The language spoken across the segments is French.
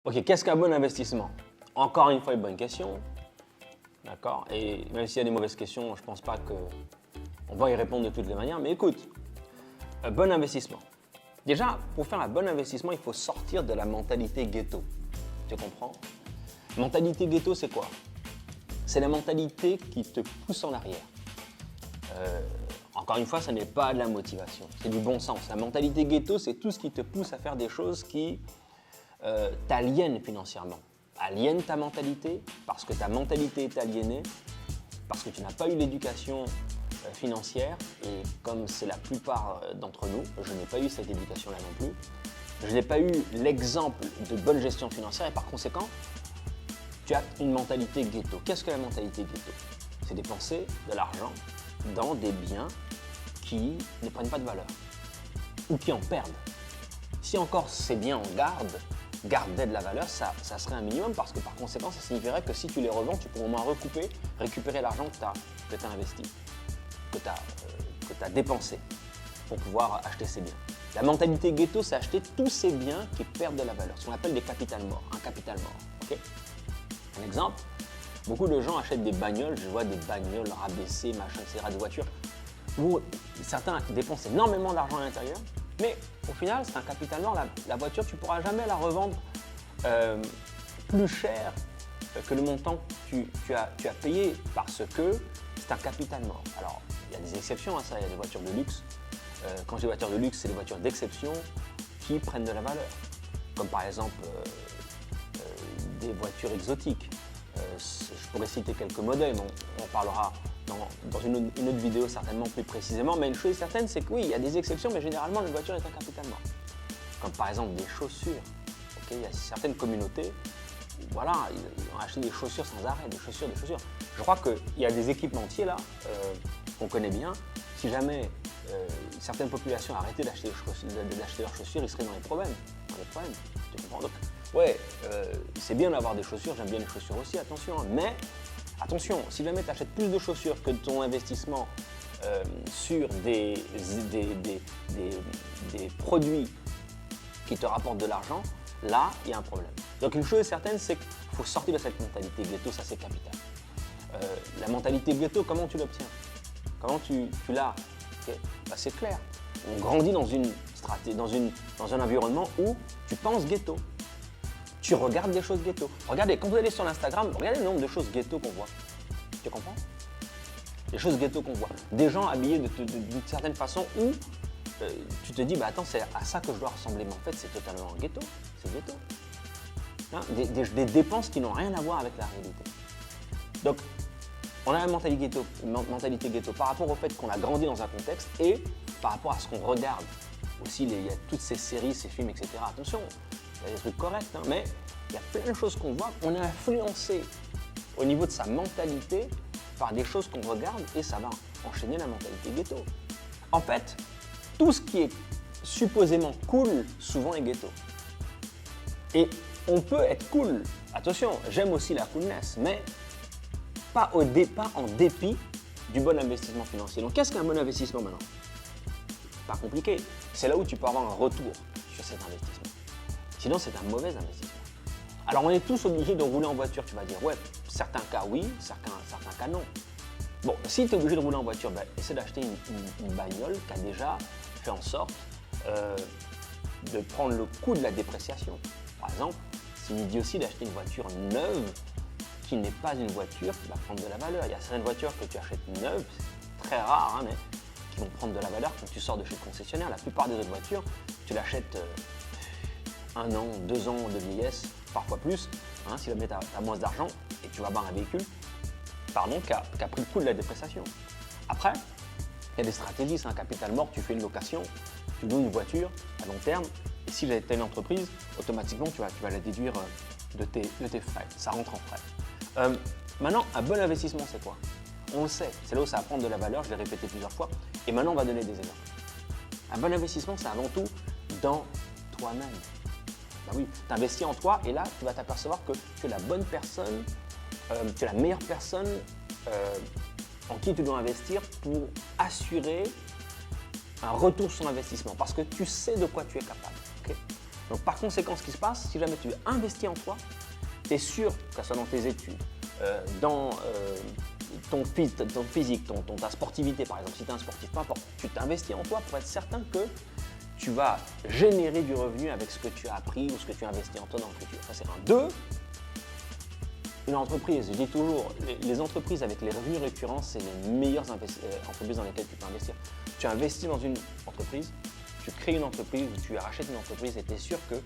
Ok, qu'est-ce qu'un bon investissement? Encore une fois, une bonne question. D'accord? Et même s'il y a des mauvaises questions, je ne pense pas qu'on va y répondre de toutes les manières. Mais écoute, un bon investissement. Déjà, pour faire un bon investissement, il faut sortir de la mentalité ghetto. Tu comprends? Mentalité ghetto, c'est quoi? C'est la mentalité qui te pousse en arrière. Encore une fois, ce n'est pas de la motivation, c'est du bon sens. La mentalité ghetto, c'est tout ce qui te pousse à faire des choses qui t'aliènent financièrement. Aliène ta mentalité parce que ta mentalité est aliénée, parce que tu n'as pas eu l'éducation financière et comme c'est la plupart d'entre nous, je n'ai pas eu cette éducation-là non plus, je n'ai pas eu l'exemple de bonne gestion financière et par conséquent, tu as une mentalité ghetto. Qu'est-ce que la mentalité ghetto? C'est dépenser de l'argent dans des biens qui ne prennent pas de valeur ou qui en perdent. Si encore ces biens en gardaient de la valeur, ça serait un minimum parce que par conséquent, ça signifierait que si tu les revends, tu pourrais au moins récupérer l'argent que tu as investi, que tu as dépensé pour pouvoir acheter ces biens. La mentalité ghetto, c'est acheter tous ces biens qui perdent de la valeur, ce qu'on appelle des capital morts, un capital mort. Okay? Un exemple, beaucoup de gens achètent des bagnoles, je vois des bagnoles rabaissées, machin, etc., des voitures, où certains dépensent énormément d'argent à l'intérieur, mais au final, c'est un capital mort. La voiture, tu ne pourras jamais la revendre plus cher que le montant que tu as payé parce que c'est un capital mort. Alors, il y a des exceptions à ça, il y a des voitures de luxe. Quand je dis voitures de luxe, c'est des voitures d'exception qui prennent de la valeur. Comme par exemple des voitures exotiques. Je pourrais citer quelques modèles, mais on parlera dans une autre vidéo certainement plus précisément, mais une chose est certaine, c'est que oui, il y a des exceptions, mais généralement, la voiture est un capital mort. Comme par exemple des chaussures. Okay, il y a certaines communautés où voilà, ils ont acheté des chaussures sans arrêt, des chaussures. Je crois qu'il y a des équipementiers là, qu'on connaît bien. Si jamais certaines populations arrêtaient d'acheter leurs chaussures, ils seraient dans les problèmes. Tu comprends? Donc, ouais, c'est bien d'avoir des chaussures, j'aime bien les chaussures aussi, attention, hein, mais attention, si jamais tu achètes plus de chaussures que ton investissement sur des produits qui te rapportent de l'argent, là, il y a un problème. Donc une chose est certaine, c'est qu'il faut sortir de cette mentalité ghetto, ça c'est capital. La mentalité ghetto, comment tu l'obtiens? Comment tu l'as? Okay. Bah, c'est clair, on grandit dans un environnement où tu penses ghetto. Tu regardes des choses ghetto. Regardez, quand vous allez sur l'Instagram, regardez le nombre de choses ghetto qu'on voit. Tu comprends? Les choses ghetto qu'on voit. Des gens habillés d'une certaine façon où tu te dis, bah attends, c'est à ça que je dois ressembler. Mais en fait, c'est totalement ghetto. C'est ghetto. Hein? Des dépenses qui n'ont rien à voir avec la réalité. Donc, on a la mentalité ghetto par rapport au fait qu'on a grandi dans un contexte et par rapport à ce qu'on regarde. Aussi, il y a toutes ces séries, ces films, etc. Attention, il y a des trucs corrects, hein, mais il y a plein de choses qu'on voit. On est influencé au niveau de sa mentalité par des choses qu'on regarde et ça va enchaîner la mentalité ghetto. En fait, tout ce qui est supposément cool, souvent est ghetto. Et on peut être cool. Attention, j'aime aussi la coolness, mais pas en dépit du bon investissement financier. Donc, qu'est-ce qu'un bon investissement maintenant? Pas compliqué. C'est là où tu peux avoir un retour sur cet investissement. Sinon, c'est un mauvais investissement. Alors, on est tous obligés de rouler en voiture. Tu vas dire, ouais, certains cas oui, certains cas non. Bon, si tu es obligé de rouler en voiture, ben, essaie d'acheter une bagnole qui a déjà fait en sorte de prendre le coût de la dépréciation. Par exemple, c'est une idée aussi d'acheter une voiture neuve qui n'est pas une voiture qui va prendre de la valeur. Il y a certaines voitures que tu achètes neuves, c'est très rare, hein, mais qui vont prendre de la valeur quand tu sors de chez le concessionnaire. La plupart des autres voitures, tu l'achètes 1 an, 2 ans de vieillesse, parfois plus, hein, si jamais tu as moins d'argent et tu vas avoir un véhicule qui a pris le coup de la dépréciation. Après, il y a des stratégies, c'est un capital mort, tu fais une location, tu loues une voiture à long terme et si tu as une entreprise, automatiquement tu vas la déduire de tes frais, ça rentre en frais. Maintenant, un bon investissement, c'est quoi? On le sait, c'est là où ça va prendre de la valeur, je l'ai répété plusieurs fois, et maintenant on va donner des exemples. Un bon investissement, c'est avant tout dans toi-même. Ben oui, tu investis en toi et là, tu vas t'apercevoir que tu es la bonne personne, tu es la meilleure personne en qui tu dois investir pour assurer un retour sur investissement parce que tu sais de quoi tu es capable. Okay? Donc par conséquent, ce qui se passe, si jamais tu investis en toi, tu es sûr, que ce soit dans tes études, dans ton physique, ta sportivité par exemple, si tu es un sportif, peu importe, tu t'investis en toi pour être certain que tu vas générer du revenu avec ce que tu as appris ou ce que tu as investi en toi dans le futur. Ça c'est un. 2, une entreprise, je dis toujours, les entreprises avec les revenus récurrents, c'est les meilleures entreprises dans lesquelles tu peux investir. Tu investis dans une entreprise, tu crées une entreprise ou tu rachètes une entreprise et tu es sûr que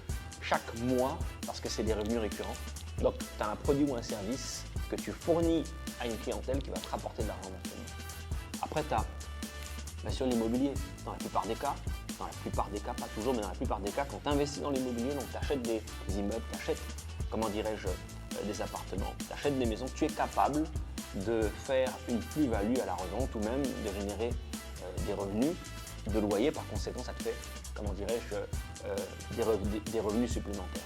chaque mois, parce que c'est des revenus récurrents, donc tu as un produit ou un service que tu fournis à une clientèle qui va te rapporter de l'argent mensuellement. Après, tu as bien sûr l'immobilier. Dans la plupart des cas, pas toujours, mais dans la plupart des cas, quand tu investis dans l'immobilier, donc tu achètes des immeubles, tu achètes, comment dirais-je, des appartements, tu achètes des maisons, tu es capable de faire une plus-value à la revente ou même de générer des revenus de loyer. Par conséquent, ça te fait, comment dirais-je, des revenus supplémentaires.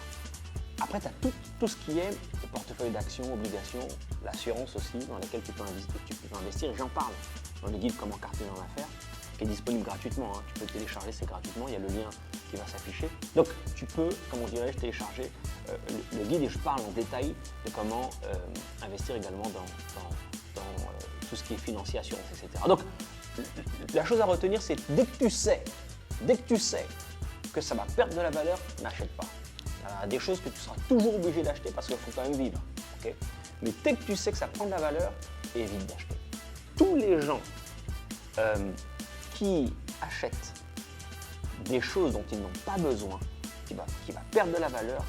Après, tu as tout ce qui est le portefeuille d'actions, obligations, l'assurance aussi, dans laquelle tu peux investir. J'en parle dans le guide Comment cartonner en affaires, qui est disponible gratuitement. Hein. Tu peux le télécharger, c'est gratuitement, il y a le lien qui va s'afficher. Donc, tu peux, comment dirais-je, télécharger le guide et je parle en détail de comment investir également dans tout ce qui est financier, assurance, etc. Donc, la chose à retenir, c'est dès que tu sais que ça va perdre de la valeur, n'achète pas. Il y a des choses que tu seras toujours obligé d'acheter parce qu'il faut quand même vivre. Okay, mais dès que tu sais que ça prend de la valeur, évite d'acheter. Tous les gens qui achètent des choses dont ils n'ont pas besoin, qui va perdre de la valeur,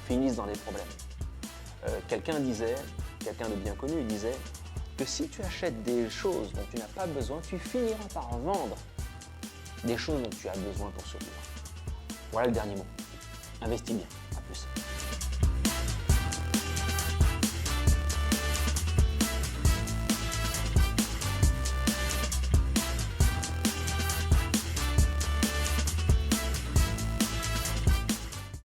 finissent dans des problèmes. Quelqu'un de bien connu, il disait que si tu achètes des choses dont tu n'as pas besoin, tu finiras par vendre des choses dont tu as besoin pour survivre. Voilà le dernier mot. Investis bien.